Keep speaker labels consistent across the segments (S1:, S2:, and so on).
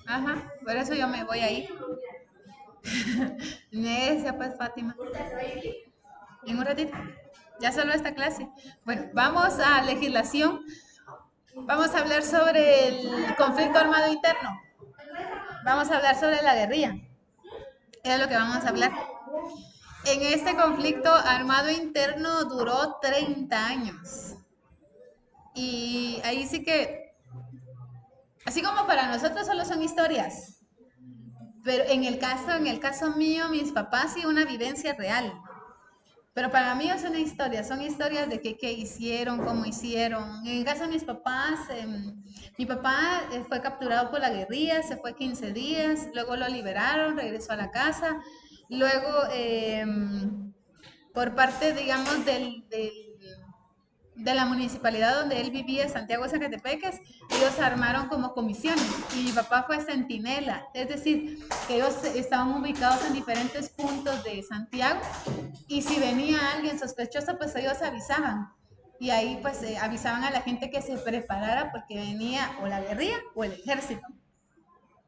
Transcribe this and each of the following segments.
S1: Ajá, por eso yo me voy ahí. Necia, pues Fátima. En un ratito. Ya solo esta clase. Bueno, vamos a legislación. Vamos a hablar sobre el conflicto armado interno. Vamos a hablar sobre la guerrilla. Es lo que vamos a hablar. En este conflicto armado interno duró 30 años. Y ahí sí que, así como para nosotros solo son historias, pero en el caso mío, mis papás sí una vivencia real. Pero para mí es una historia, son historias de qué hicieron, cómo hicieron. En el caso de mis papás, mi papá fue capturado por la guerrilla, se fue 15 días, luego lo liberaron, regresó a la casa, luego por parte, digamos, de la municipalidad donde él vivía, Santiago Zacatepeques, ellos armaron como comisiones y mi papá fue centinela, es decir, que ellos estaban ubicados en diferentes puntos de Santiago y si venía alguien sospechoso, pues ellos avisaban. Y ahí pues avisaban a la gente que se preparara porque venía o la guerrilla o el ejército.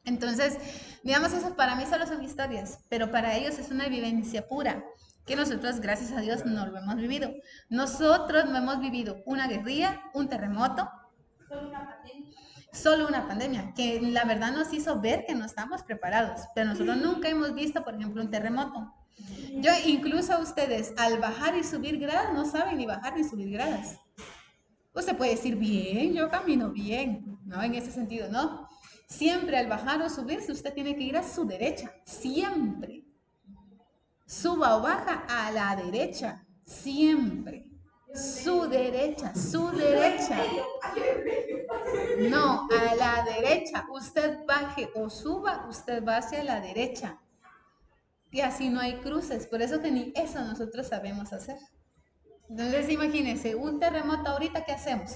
S1: Entonces, digamos, eso para mí solo son historias, pero para ellos es una vivencia pura, que nosotros, gracias a Dios, no lo hemos vivido. Nosotros no hemos vivido una guerrilla, un terremoto, solo una pandemia, que la verdad nos hizo ver que no estamos preparados, pero nosotros nunca hemos visto, por ejemplo, un terremoto. Yo incluso ustedes al bajar y subir gradas no saben ni bajar ni subir gradas. Usted puede decir bien, yo camino bien, ¿no? En ese sentido, ¿no? Siempre al bajar o subirse usted tiene que ir a su derecha, siempre. Suba o baja a la derecha, siempre. Su derecha, su derecha. No, a la derecha. Usted baje o suba, usted va hacia la derecha. Y así no hay cruces, por eso que ni eso nosotros sabemos hacer. Entonces imagínense, un terremoto ahorita, ¿qué hacemos?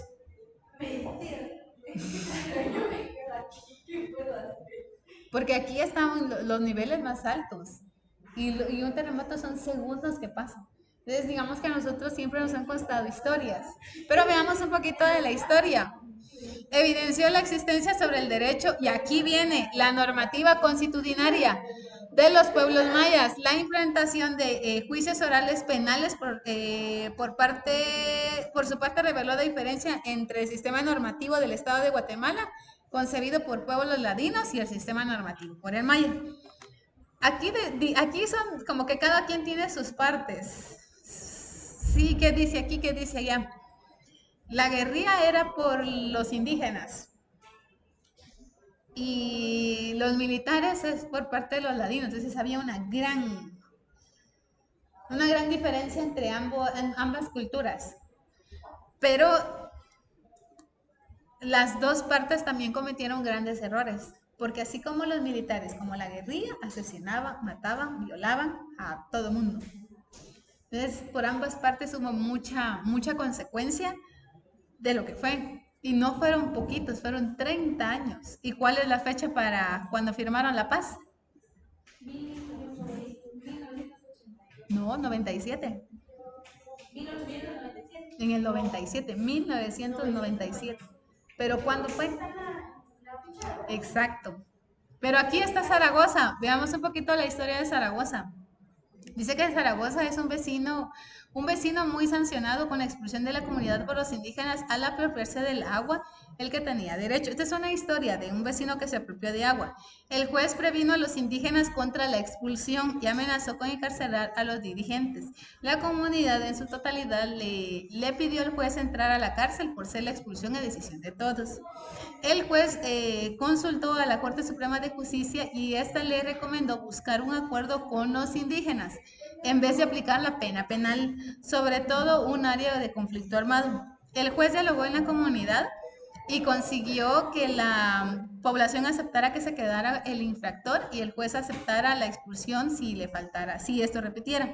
S1: Porque aquí están los niveles más altos y un terremoto son segundos que pasan. Entonces digamos que a nosotros siempre nos han costado historias. Pero veamos un poquito de la historia. Evidenció la existencia sobre el derecho, y aquí viene la normativa constitucionaria de los pueblos mayas, la implementación de juicios orales penales por su parte reveló la diferencia entre el sistema normativo del Estado de Guatemala, concebido por pueblos ladinos, y el sistema normativo por el maya. Aquí son como que cada quien tiene sus partes. Sí, ¿qué dice aquí? ¿Qué dice allá? La guerrilla era por los indígenas y los militares es por parte de los ladinos. Entonces había una gran diferencia entre ambas culturas. Pero las dos partes también cometieron grandes errores, porque así como los militares, como la guerrilla, asesinaban, mataban, violaban a todo mundo. Entonces, por ambas partes hubo mucha consecuencia de lo que fue. Y no fueron poquitos, fueron 30 años. ¿Y cuál es la fecha para cuando firmaron la paz? No, 97. En el 97, 1997. ¿Pero cuándo fue? Exacto. Pero aquí está Zaragoza. Veamos un poquito la historia de Zaragoza. Dice que Zaragoza es un vecino muy sancionado con la expulsión de la comunidad por los indígenas al apropiarse del agua, el que tenía derecho. Esta es una historia de un vecino que se apropió de agua. El juez previno a los indígenas contra la expulsión y amenazó con encarcelar a los dirigentes. La comunidad en su totalidad le pidió al juez entrar a la cárcel por ser la expulsión a decisión de todos. El juez consultó a la Corte Suprema de Justicia y esta le recomendó buscar un acuerdo con los indígenas en vez de aplicar la pena penal, sobre todo un área de conflicto armado. El juez dialogó en la comunidad y consiguió que la población aceptara que se quedara el infractor y el juez aceptara la expulsión si esto repitiera.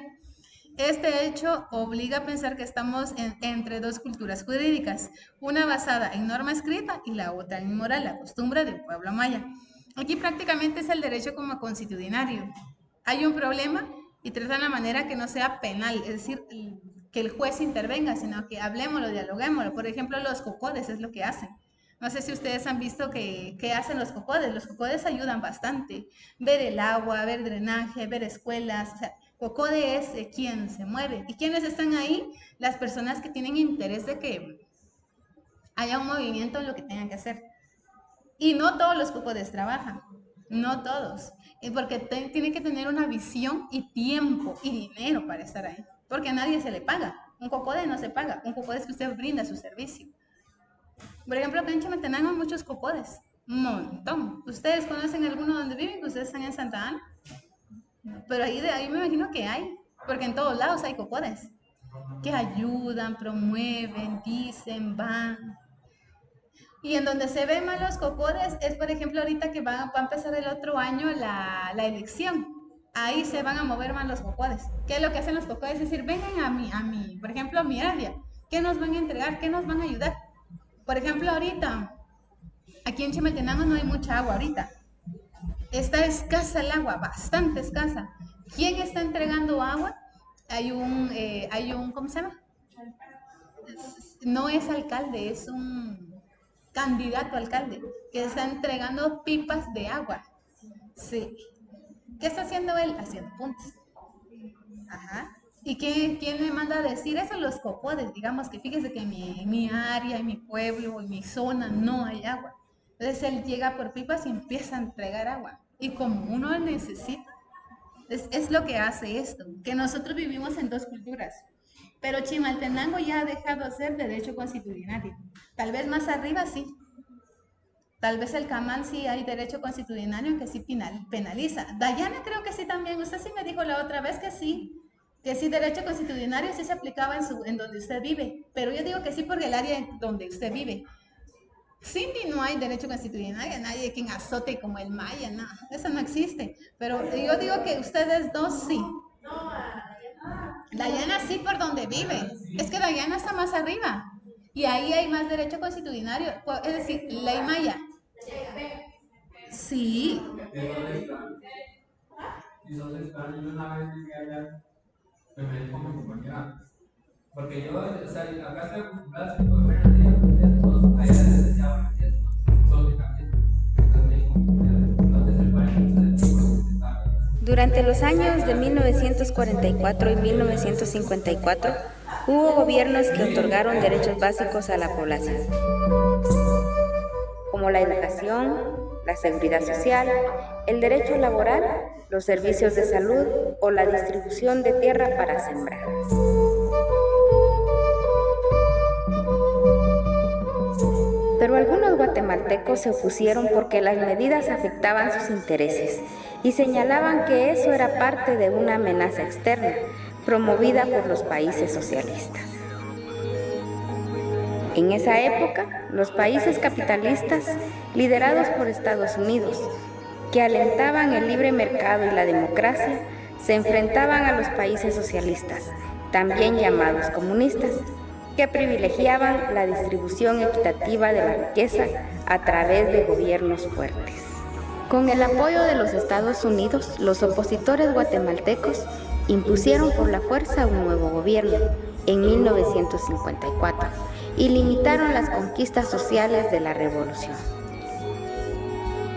S1: Este hecho obliga a pensar que estamos entre dos culturas jurídicas, una basada en norma escrita y la otra en moral, la costumbre del pueblo maya. Aquí prácticamente es el derecho como constitucionario. Hay un problema y tratan la manera que no sea penal, es decir, que el juez intervenga, sino que hablemoslo, dialoguémoslo. Por ejemplo, los cocodes es lo que hacen. No sé si ustedes han visto qué hacen los cocodes. Los cocodes ayudan bastante. Ver el agua, ver drenaje, ver escuelas. O sea, cocode es quien se mueve. ¿Y quiénes están ahí? Las personas que tienen interés de que haya un movimiento en lo que tengan que hacer. Y no todos los cocodes trabajan. No todos. Porque tienen que tener una visión y tiempo y dinero para estar ahí. Porque a nadie se le paga. Un cocode no se paga. Un cocode es que usted brinda su servicio. Por ejemplo, acá en Chimaltenango hay muchos cocodes, un montón. ¿Ustedes conocen alguno donde viven? ¿Ustedes están en Santa Ana? Pero ahí me imagino que hay, porque en todos lados hay cocodes que ayudan, promueven, dicen, van. Y en donde se ven más los cocodes es, por ejemplo, ahorita que va a empezar el otro año la elección. Ahí se van a mover más los cocodes. ¿Qué es lo que hacen los cocodes? Es decir, vengan por ejemplo, a mi área. ¿Qué nos van a entregar? ¿Qué nos van a ayudar? Por ejemplo, ahorita, aquí en Chimaltenango no hay mucha agua ahorita. Está escasa el agua, bastante escasa. ¿Quién está entregando agua? ¿Cómo se llama? No es alcalde, es un candidato a alcalde que está entregando pipas de agua. Sí. ¿Qué está haciendo él? Haciendo puntos. Ajá. ¿Y quién me manda a decir eso? Los cocodes, digamos que fíjese que en mi área, en mi pueblo, en mi zona no hay agua. Entonces él llega por pipas y empieza a entregar agua. Y como uno necesita, es lo que hace esto, que nosotros vivimos en dos culturas. Pero Chimaltenango ya ha dejado de ser derecho constitucional. Tal vez más arriba sí. Tal vez el Camal sí hay derecho constitucional que sí penaliza. Dayana creo que sí también. Usted sí me dijo la otra vez que sí derecho constitucional sí se aplicaba en donde usted vive. Pero yo digo que sí porque el área donde usted vive. Cindy no hay derecho constitucional, a nadie quien azote como el Maya, no, eso no existe. Pero yo digo que ustedes dos sí. Dayana sí por donde vive. Es que Dayana está más arriba. Y ahí hay más derecho constitucional. Es decir, ley Maya. Sí. Y son extraños. Yo una vez llegué allá, que me dijo mi compañera. Porque yo, o sea, acá estoy acostumbrado a decir, buenos días, buenos días a todos. Allá les decía buenos días a todos. Son de cambio. Entonces me dijo mi compañera, no te separes de ti.
S2: Durante los años de 1944 y 1954, hubo gobiernos que otorgaron derechos básicos a la población, como la educación, la seguridad social, el derecho laboral, los servicios de salud o la distribución de tierra para sembrar. Pero algunos guatemaltecos se opusieron porque las medidas afectaban sus intereses y señalaban que eso era parte de una amenaza externa promovida por los países socialistas. En esa época, los países capitalistas, liderados por Estados Unidos, que alentaban el libre mercado y la democracia, se enfrentaban a los países socialistas, también llamados comunistas, que privilegiaban la distribución equitativa de la riqueza a través de gobiernos fuertes. Con el apoyo de los Estados Unidos, los opositores guatemaltecos impusieron por la fuerza un nuevo gobierno en 1954 y limitaron las conquistas sociales de la revolución.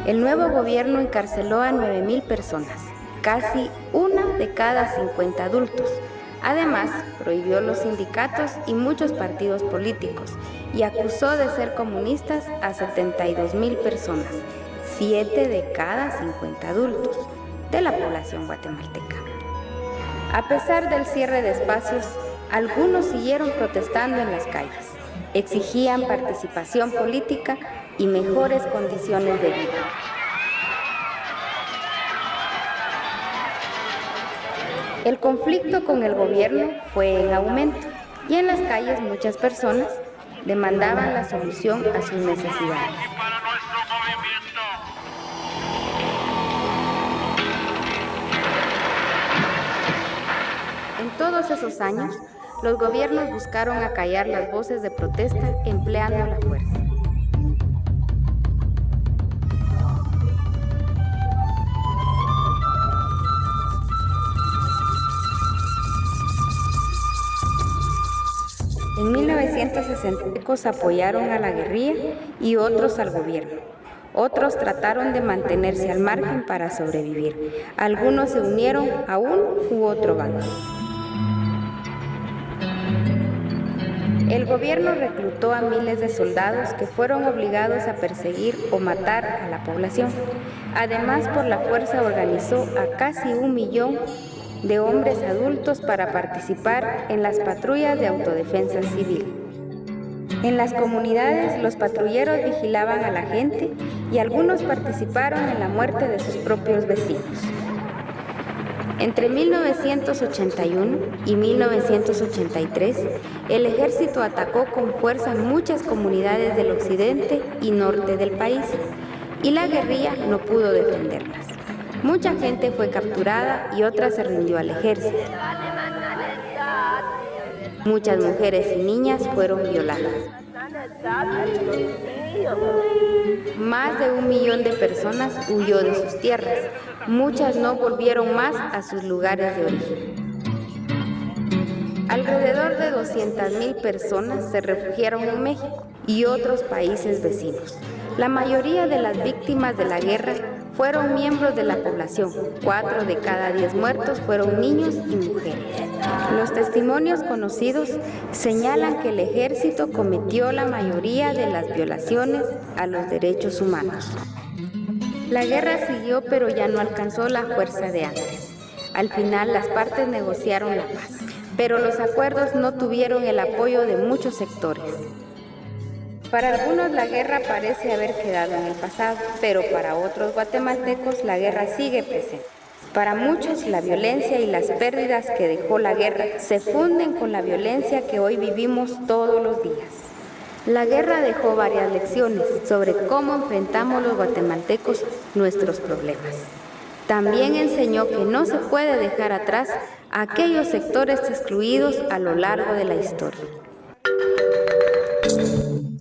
S2: El nuevo gobierno encarceló a 9,000 personas, casi una de cada 50 adultos. Además, prohibió los sindicatos y muchos partidos políticos y acusó de ser comunistas a 72,000 personas, 7 de cada 50 adultos de la población guatemalteca. A pesar del cierre de espacios, algunos siguieron protestando en las calles, exigían participación política y mejores condiciones de vida. El conflicto con el gobierno fue en aumento y en las calles muchas personas demandaban la solución a sus necesidades. En todos esos años, los gobiernos buscaron acallar las voces de protesta empleando la fuerza. En 1960 1960 apoyaron a la guerrilla y otros al gobierno. Otros trataron de mantenerse al margen para sobrevivir. Algunos se unieron a un u otro bando. El gobierno reclutó a miles de soldados que fueron obligados a perseguir o matar a la población. Además, por la fuerza organizó a casi 1 millón de hombres adultos para participar en las patrullas de autodefensa civil. En las comunidades, los patrulleros vigilaban a la gente y algunos participaron en la muerte de sus propios vecinos. Entre 1981 y 1983, el ejército atacó con fuerza muchas comunidades del occidente y norte del país, y la guerrilla no pudo defenderlas. Mucha gente fue capturada y otra se rindió al ejército. Muchas mujeres y niñas fueron violadas. Más de 1 millón de personas huyó de sus tierras. Muchas no volvieron más a sus lugares de origen. Alrededor de 200,000 personas se refugiaron en México y otros países vecinos. La mayoría de las víctimas de la guerra fueron miembros de la población. 4 de cada 10 muertos fueron niños y mujeres. Los testimonios conocidos señalan que el ejército cometió la mayoría de las violaciones a los derechos humanos. La guerra siguió, pero ya no alcanzó la fuerza de antes. Al final, las partes negociaron la paz, pero los acuerdos no tuvieron el apoyo de muchos sectores. Para algunos la guerra parece haber quedado en el pasado, pero para otros guatemaltecos la guerra sigue presente. Para muchos la violencia y las pérdidas que dejó la guerra se funden con la violencia que hoy vivimos todos los días. La guerra dejó varias lecciones sobre cómo enfrentamos los guatemaltecos nuestros problemas. También enseñó que no se puede dejar atrás a aquellos sectores excluidos a lo largo de la historia.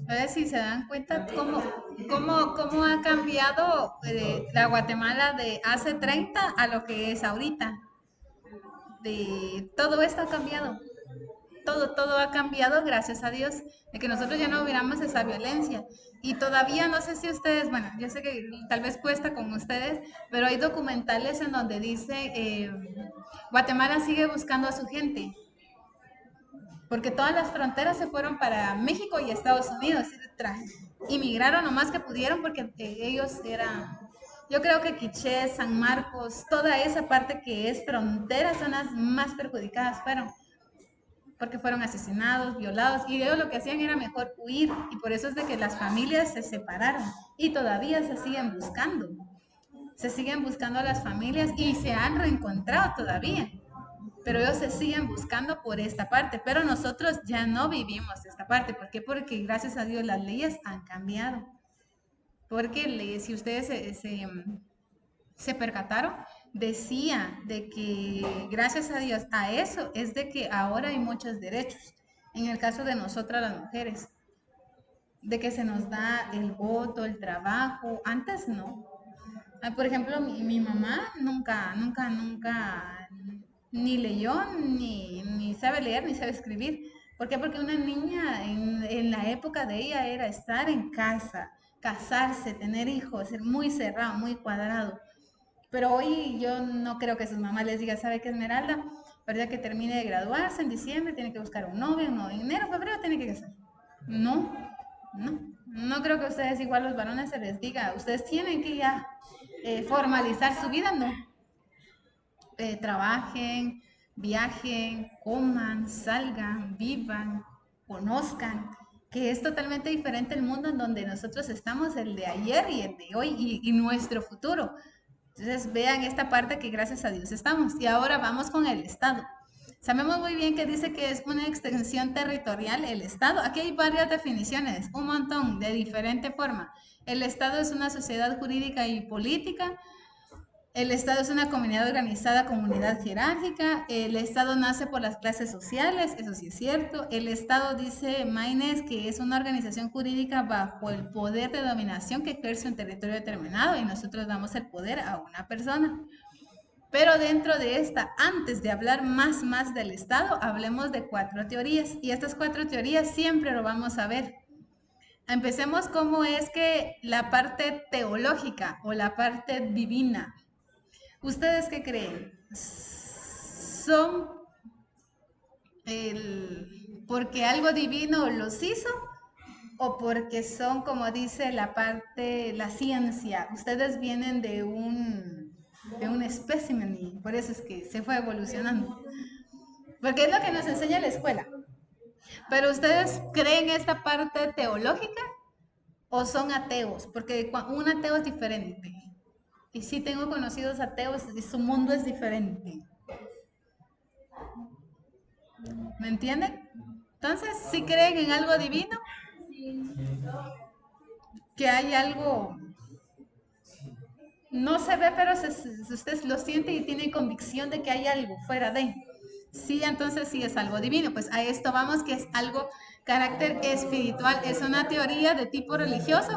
S1: A ver si se dan cuenta cómo ha cambiado la Guatemala de hace 30 a lo que es ahorita. Todo esto ha cambiado. Todo ha cambiado, gracias a Dios, de que nosotros ya no viéramos esa violencia. Y todavía no sé si ustedes, bueno, yo sé que tal vez cuesta con ustedes, pero hay documentales en donde dice Guatemala sigue buscando a su gente. Porque todas las fronteras se fueron para México y Estados Unidos. Inmigraron lo más que pudieron porque ellos eran, yo creo que Quiché, San Marcos, toda esa parte que es frontera son las más perjudicadas fueron. Porque fueron asesinados, violados, y ellos lo que hacían era mejor huir, y por eso es de que las familias se separaron, y todavía se siguen buscando a las familias, y se han reencontrado todavía, pero ellos se siguen buscando por esta parte, pero nosotros ya no vivimos esta parte. ¿Por qué? Porque gracias a Dios las leyes han cambiado, porque si ustedes se percataron, decía de que gracias a Dios a eso es de que ahora hay muchos derechos. En el caso de nosotras las mujeres, de que se nos da el voto, el trabajo, antes no. Por ejemplo, mi mamá nunca ni leyó, ni sabe leer, ni sabe escribir. ¿Por qué? Porque una niña en la época de ella era estar en casa, casarse, tener hijos, ser muy cerrado, muy cuadrado. Pero hoy yo no creo que sus mamás les diga, ¿sabe qué, Esmeralda? Verdad que termine de graduarse en diciembre, tiene que buscar un novio, no, en enero, febrero tiene que casar. No, no creo que ustedes igual los varones se les diga, ustedes tienen que ya formalizar su vida, no. Trabajen, viajen, coman, salgan, vivan, conozcan, que es totalmente diferente el mundo en donde nosotros estamos, el de ayer y el de hoy y nuestro futuro. Entonces vean esta parte que gracias a Dios estamos. Y ahora vamos con el Estado. Sabemos muy bien que dice que es una extensión territorial el Estado. Aquí hay varias definiciones, un montón, de diferente forma. El Estado es una sociedad jurídica y política. El Estado es una comunidad organizada, comunidad jerárquica. El Estado nace por las clases sociales, eso sí es cierto. El Estado, dice Maynes, que es una organización jurídica bajo el poder de dominación que ejerce un territorio determinado y nosotros damos el poder a una persona. Pero dentro de esta, antes de hablar más del Estado, hablemos de 4 teorías. Y estas 4 teorías siempre lo vamos a ver. Empecemos cómo es que la parte teológica o la parte divina. ¿Ustedes qué creen? ¿Son porque algo divino los hizo o porque son, como dice la parte, la ciencia? Ustedes vienen de un espécimen y por eso es que se fue evolucionando. Porque es lo que nos enseña la escuela. Pero ustedes creen esta parte teológica o son ateos, porque un ateo es diferente. Y sí tengo conocidos ateos y su mundo es diferente. ¿Me entienden? Entonces, si creen en algo divino, que hay algo, no se ve, pero usted lo siente y tiene convicción de que hay algo fuera de. Sí, entonces sí es algo divino. Pues a esto vamos, que es algo carácter espiritual. Es una teoría de tipo religioso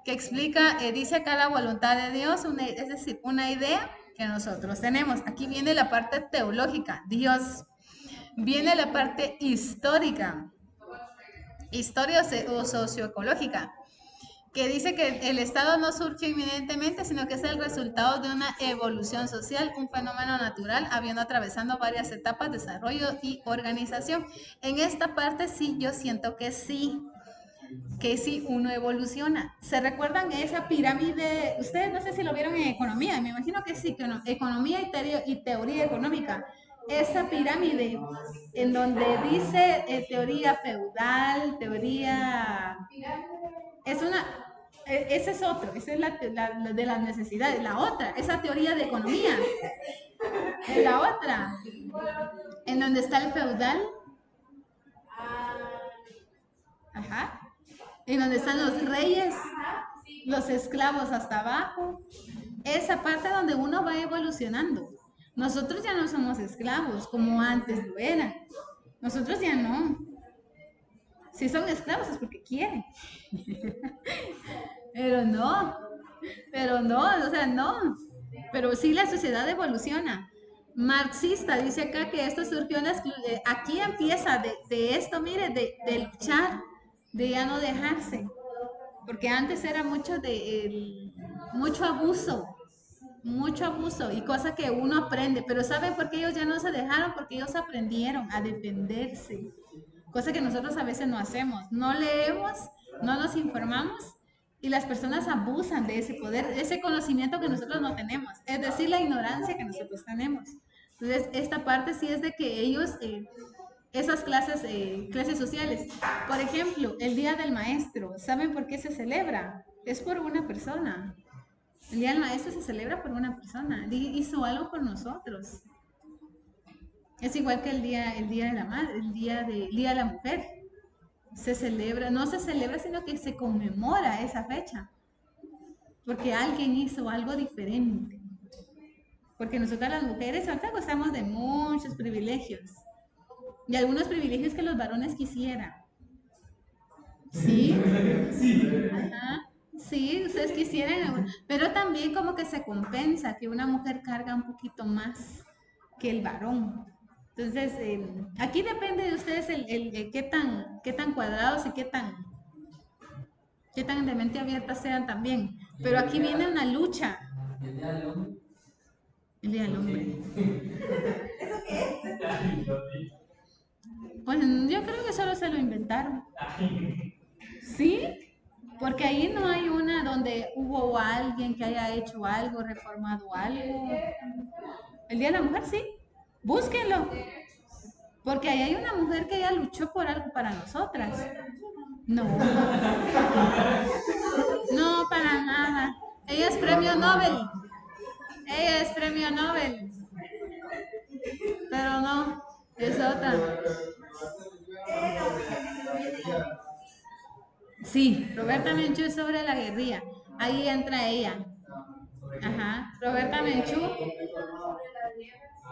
S1: que explica, dice acá la voluntad de Dios, es decir, una idea que nosotros tenemos. Aquí viene la parte teológica, Dios. Viene la parte histórica, historia o socioecológica, que dice que el Estado no surge inminentemente, sino que es el resultado de una evolución social, un fenómeno natural, habiendo atravesando varias etapas de desarrollo y organización. En esta parte sí, yo siento que sí uno evoluciona. ¿Se recuerdan esa pirámide? Ustedes no sé si lo vieron en economía, me imagino que sí, que no, economía y teoría económica. Esa pirámide en donde dice teoría feudal, teoría... Es una... Ese es otro, esa es la de las necesidades. La otra, esa teoría de economía. La otra, en donde está el feudal. Ajá. En donde están los reyes, los esclavos hasta abajo. Esa parte donde uno va evolucionando. Nosotros ya no somos esclavos como antes lo eran. Nosotros ya no. Si son esclavos es porque quieren. Pero no, o sea, no. Pero sí la sociedad evoluciona. Marxista dice acá que esto surgió en aquí empieza de esto, mire, de luchar, de ya no dejarse. Porque antes era mucho abuso y cosa que uno aprende. Pero ¿saben por qué ellos ya no se dejaron? Porque ellos aprendieron a defenderse. Cosa que nosotros a veces no hacemos. No leemos, no nos informamos y las personas abusan de ese poder, de ese conocimiento que nosotros no tenemos. Es decir, la ignorancia que nosotros tenemos. Entonces, esta parte sí es de que ellos, esas clases sociales, por ejemplo, el Día del Maestro, ¿saben por qué se celebra? Es por una persona. El Día del Maestro se celebra por una persona. Hizo algo por nosotros. Es igual que el día de la madre, el día de la mujer. Se celebra, no se celebra, sino que se conmemora esa fecha. Porque alguien hizo algo diferente. Porque nosotras las mujeres ahorita gozamos de muchos privilegios. Y algunos privilegios que los varones quisieran. ¿Sí? Ajá. Sí, ustedes quisieran, pero también como que se compensa que una mujer carga un poquito más que el varón. Entonces, aquí depende de ustedes qué tan cuadrados y qué tan de mente abierta sean también. Pero aquí viene una lucha. El Día del Hombre. ¿Eso qué es? Pues yo creo que solo se lo inventaron. ¿Sí? Porque ahí no hay una donde hubo alguien que haya hecho algo, reformado algo. El Día de la Mujer, sí. Búsquenlo. Porque ahí hay una mujer que ya luchó por algo para nosotras. No. No, para nada. Ella es premio Nobel. Ella es premio Nobel. Pero no, es otra. Sí, Roberta Menchú es sobre la guerrilla. Ahí entra ella. Ajá. Roberta Menchú.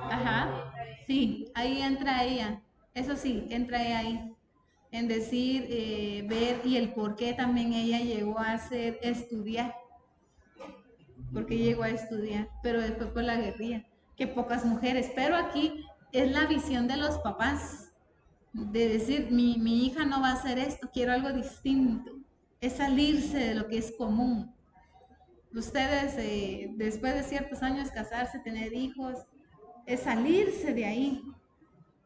S1: Ajá. Sí, ahí entra ella. Eso sí, entra ella ahí. En decir, ver y el por qué también ella llegó a estudiar. Porque llegó a estudiar, pero después por la guerrilla. que pocas mujeres, pero aquí es la visión de los papás, de decir, mi hija no va a hacer esto, quiero algo distinto, es salirse de lo que es común. Ustedes, después de ciertos años casarse, tener hijos, es salirse de ahí.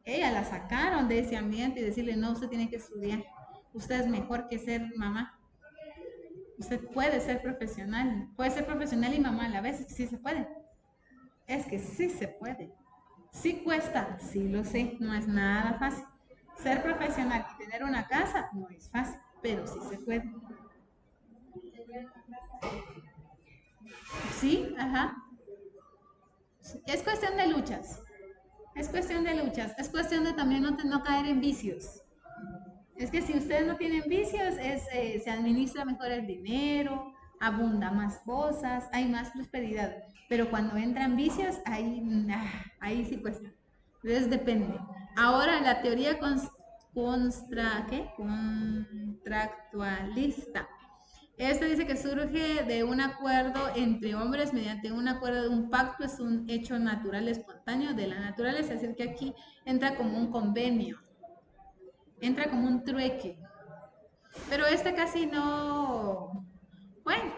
S1: Ella la sacaron de ese ambiente y decirle, no, usted tiene que estudiar, usted es mejor que ser mamá. Usted puede ser profesional y mamá a la vez, sí se puede. Es que sí se puede. Sí cuesta, sí lo sé, no es nada fácil. Ser profesional y tener una casa no es fácil, pero sí se puede. Sí, ajá. Es cuestión de luchas. Es cuestión de luchas. Es cuestión de también no caer en vicios. Es que si ustedes no tienen vicios, se administra mejor el dinero, abunda más cosas, hay más prosperidad. Pero cuando entran vicios, ahí sí cuesta. Entonces depende. Ahora la teoría contractualista. Este dice que surge de un acuerdo entre hombres mediante un acuerdo de un pacto, es un hecho natural, espontáneo de la naturaleza, es decir, que aquí entra como un convenio, entra como un trueque. Pero este casi no. Bueno,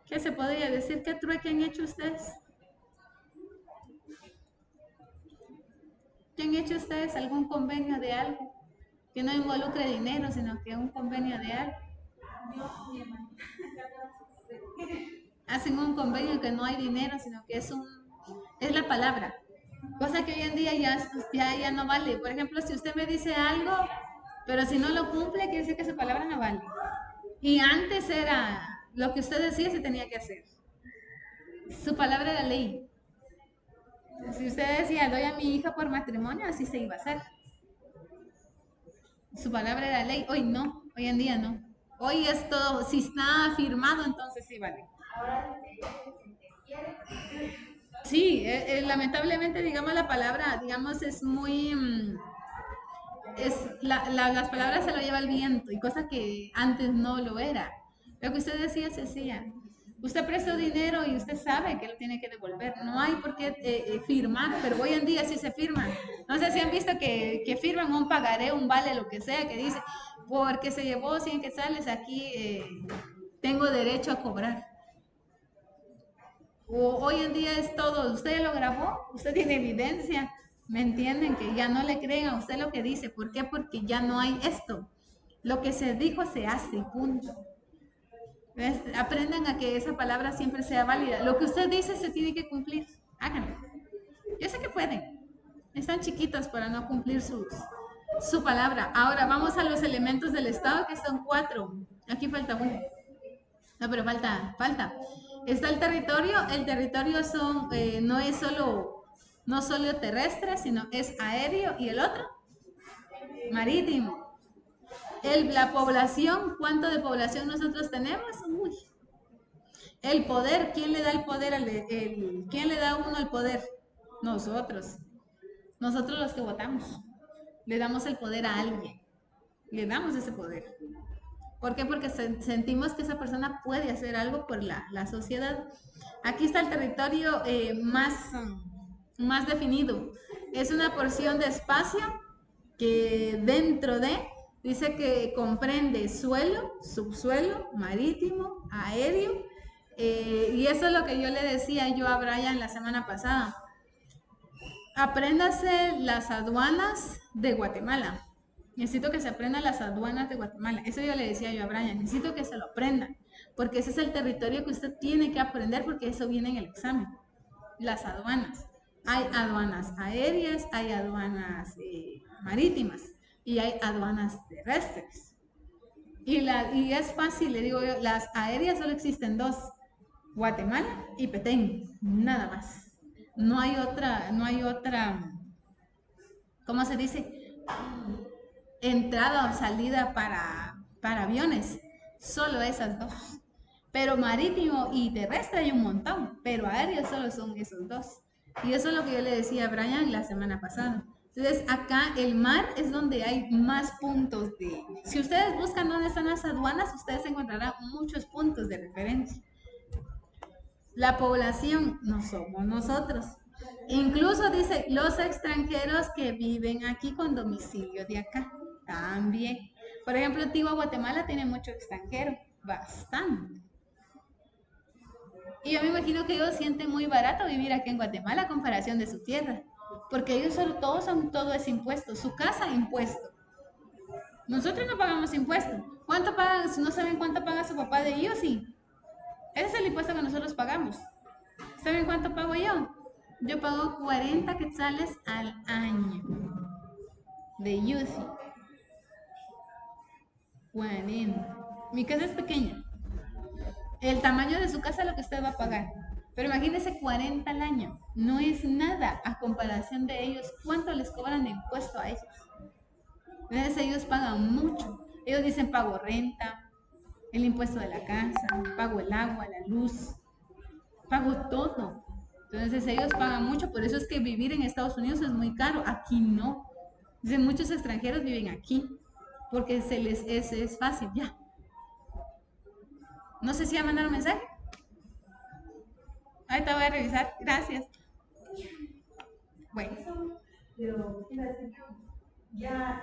S1: ¿qué se podría decir? ¿Qué trueque han hecho ustedes? ¿Qué han hecho ustedes? ¿Algún convenio de algo? Que no involucre dinero, sino que un convenio de algo. Hacen un convenio que no hay dinero, sino que es la palabra. Cosa que hoy en día ya no vale. Por ejemplo, si usted me dice algo, pero si no lo cumple, quiere decir que su palabra no vale. Y antes era lo que usted decía se tenía que hacer. Su palabra era ley. Si usted decía, doy a mi hija por matrimonio, así se iba a hacer. Su palabra era ley. Hoy no, hoy en día no. Hoy es todo, si está firmado, entonces sí vale. Sí, lamentablemente, digamos, la palabra, digamos, es muy... las palabras se lo lleva el viento y cosa que antes no lo era. Lo que usted decía se hacía. Usted prestó dinero y usted sabe que lo tiene que devolver. No hay por qué firmar, pero hoy en día sí se firman. No sé si han visto que firman un pagaré, un vale, lo que sea, que dice, porque se llevó 100 quetzales, aquí tengo derecho a cobrar. O hoy en día es todo, usted lo grabó, usted tiene evidencia, ¿me entienden? Que ya no le creen a usted lo que dice. ¿Por qué? Porque ya no hay esto. Lo que se dijo se hace, punto. ¿Ves? Aprendan a que esa palabra siempre sea válida. Lo que usted dice se tiene que cumplir. Háganlo. Yo sé que pueden. Están chiquitos para no cumplir su palabra. Ahora vamos a los elementos del Estado, que son 4. Aquí falta uno. No, pero falta. Está el territorio. El territorio no es no solo terrestre, sino es aéreo. ¿Y el otro? Marítimo. La población, ¿cuánto de población nosotros tenemos? Uy. El poder, ¿quién le da el poder quién le da a uno el poder? Nosotros. Nosotros los que votamos. Le damos el poder a alguien. Le damos ese poder. ¿Por qué? Porque sentimos que esa persona puede hacer algo por la sociedad. Aquí está el territorio más definido. Es una porción de espacio que dentro dice que comprende suelo, subsuelo, marítimo, aéreo. Y eso es lo que yo le decía yo a Brian la semana pasada. Apréndase las aduanas de Guatemala. Necesito que se aprendan las aduanas de Guatemala. Eso yo le decía yo a Brian, necesito que se lo aprendan, porque ese es el territorio que usted tiene que aprender, porque eso viene en el examen. Las aduanas. Hay aduanas aéreas, hay aduanas marítimas y hay aduanas terrestres. Y es fácil, le digo yo, las aéreas solo existen 2, Guatemala y Petén, nada más. No hay otra, ¿cómo se dice? Entrada o salida para aviones, solo esas 2. Pero marítimo y terrestre hay un montón, pero aéreo solo son esos 2. Y eso es lo que yo le decía a Brian la semana pasada. Entonces, acá el mar es donde hay más puntos Si ustedes buscan dónde están las aduanas, ustedes encontrarán muchos puntos de referencia. La población no somos nosotros. Incluso dice los extranjeros que viven aquí con domicilio de acá. También. Por ejemplo, Antigua Guatemala tiene mucho extranjero. Bastante. Y yo me imagino que ellos sienten muy barato vivir aquí en Guatemala a comparación de su tierra. Porque ellos todo es impuesto. Su casa, impuesto. Nosotros no pagamos impuesto. ¿Cuánto pagan? No saben cuánto paga su papá de ellos, sí. Ese es el impuesto que nosotros pagamos. ¿Saben cuánto pago yo? Yo pago 40 quetzales al año de UCI. 40. Mi casa es pequeña. El tamaño de su casa es lo que usted va a pagar. Pero imagínese 40 al año. No es nada a comparación de ellos. ¿Cuánto les cobran de impuesto a ellos? Entonces ellos pagan mucho. Ellos dicen pago renta, el impuesto de la casa, pago el agua, la luz, pago todo. Entonces ellos pagan mucho, por eso es que vivir en Estados Unidos es muy caro, aquí no. Entonces, muchos extranjeros viven aquí, porque es fácil, ya. No sé si ya mandaron mensaje. Ahorita voy a revisar, gracias. Bueno. Ya